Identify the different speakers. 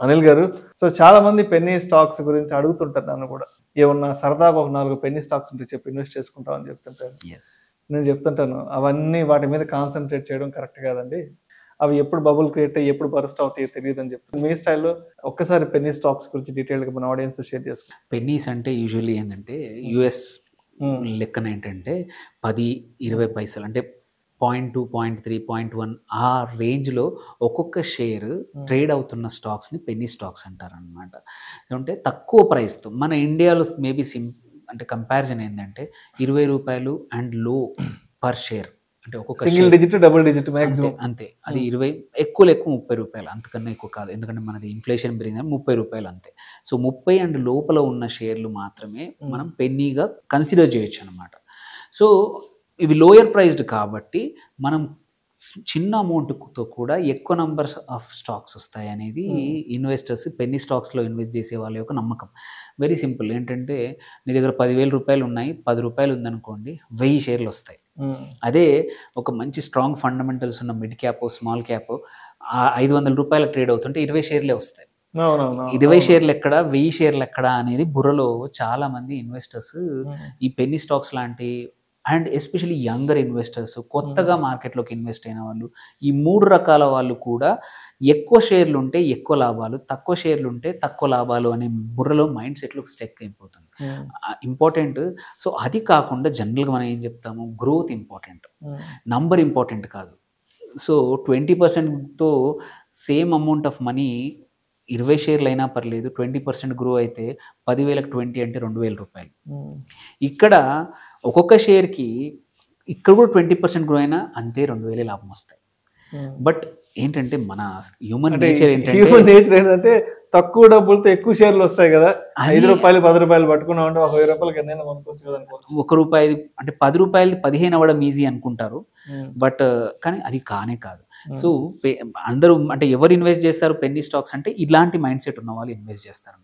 Speaker 1: అనిల్ గారు, సో చాలా మంది పెన్నీ స్టాక్స్ గురించి అడుగుతుంటారు నన్ను కూడా. ఏమన్నా సరదాగా ఒక 4 పెన్నీ స్టాక్స్ ఉంటే చెప్పు ఇన్వెస్ట్ చేసుకుంటాం అని చెప్తుంటారు.
Speaker 2: యెస్.
Speaker 1: నేను చెప్తుంటాను అవన్నీ వాటి మీద కాన్సంట్రేట్ చేయడం కరెక్ట్ కాదండి. అవి ఎప్పుడు బబుల్ క్రియేట్ అయ్యి ఎప్పుడు బరస్ట్ అవుతాయో తెలియదని చెప్తాను. మీ స్టైల్లో ఒక్కసారి పెన్నీ స్టాక్స్ గురించి డీటెయిల్గా మన ఆడియన్స్తో షేర్ చేసుకోండి.
Speaker 2: పెన్నీస్ అంటే యూజువల్లీ ఏంటంటే యూఎస్ లెక్కన ఏంటంటే 10, 20 పైసలు అంటే 0.2, 0.3, 0.1 ఆ రేంజ్లో ఒక్కొక్క షేర్ ట్రేడ్ అవుతున్న స్టాక్స్ని పెన్నీ స్టాక్స్ అంటారనమాట. అంటే తక్కువ ప్రైస్తో మన ఇండియాలో మేబీ అంటే కంపారిజన్ ఏంటంటే ₹20 అండ్ లో పర్ షేర్. అంటే ఒక్కొక్క
Speaker 1: single digit double digit maximum
Speaker 2: అంతే. అది 20 ఎక్కువ ₹30 అంతకన్నా ఎక్కువ కాదు. ఎందుకంటే మనది ఇన్ఫ్లేషన్ పెరిగిందని ₹30 అంతే. సో 30 అండ్ లోపల ఉన్న షేర్లు మాత్రమే మనం పెన్నీగా కన్సిడర్ చేయొచ్చు అనమాట. సో ఇవి లోయర్ ప్రైస్డ్ కాబట్టి మనం చిన్న అమౌంట్తో కూడా ఎక్కువ నంబర్స్ ఆఫ్ స్టాక్స్ వస్తాయి అనేది ఇన్వెస్టర్స్ పెన్నీ స్టాక్స్లో ఇన్వెస్ట్ చేసే వాళ్ళ యొక్క నమ్మకం. Very simple. ఏంటంటే నీ దగ్గర ₹10,000 ఉన్నాయి, ₹10 ఉందనుకోండి, 1000 షేర్లు వస్తాయి. అదే ఒక మంచి స్ట్రాంగ్ ఫండమెంటల్స్ ఉన్న mid cap small cap ₹500 trade అవుతుంటే 20 షేర్లే వస్తాయి. 20 షేర్లు ఎక్కడ, 1000 షేర్లు ఎక్కడ అనేది బుర్రలో చాలా మంది ఇన్వెస్టర్స్ ఈ పెన్నీ స్టాక్స్ లాంటి అండ్ ఎస్పెషల్లీ యంగర్ ఇన్వెస్టర్స్, కొత్తగా మార్కెట్లోకి ఇన్వెస్ట్ అయిన వాళ్ళు, ఈ 3 రకాల వాళ్ళు కూడా ఎక్కువ షేర్లు ఉంటే ఎక్కువ లాభాలు, తక్కువ షేర్లు ఉంటే తక్కువ లాభాలు అనే బుర్రలో మైండ్ సెట్లో స్టెక్ అయిపోతుంది. ఇంపార్టెంట్. సో అది కాకుండా జనరల్గా మనం ఏం చెప్తాము, గ్రోత్ ఇంపార్టెంట్, నంబర్ ఇంపార్టెంట్ కాదు. సో 20%తో సేమ్ అమౌంట్ ఆఫ్ మనీ 20 షేర్లు అయినా పర్లేదు, 20% గ్రో అయితే 10,000కి 20 అంటే ₹2,000. ఇక్కడ ఒక్కొక్క షేర్కి ఇక్కడ కూడా 20% గ్రో అయినా అంతే 2,000 లాభం వస్తాయి. బట్ ఏంటంటే మన హ్యూమన్ నేచర్
Speaker 1: ఏంటంటే తక్కువ డబ్బులతో ఎక్కువ షేర్లు వస్తాయి కదా, ₹5 ₹10 పట్టుకున్నాం అంటే ₹1,000 ఎన్నైనా కొనుక్కోవచ్చు కదా.
Speaker 2: ₹1 అంటే ₹10 15 అవ్వడం ఈజీ అనుకుంటారు, బట్ కానీ అది కానే కాదు. సో అందరూ అంటే ఎవరు ఇన్వెస్ట్ చేస్తారు పెన్నీ స్టాక్స్ అంటే ఇలాంటి మైండ్ సెట్ ఉన్న వాళ్ళు ఇన్వెస్ట్ చేస్తారు.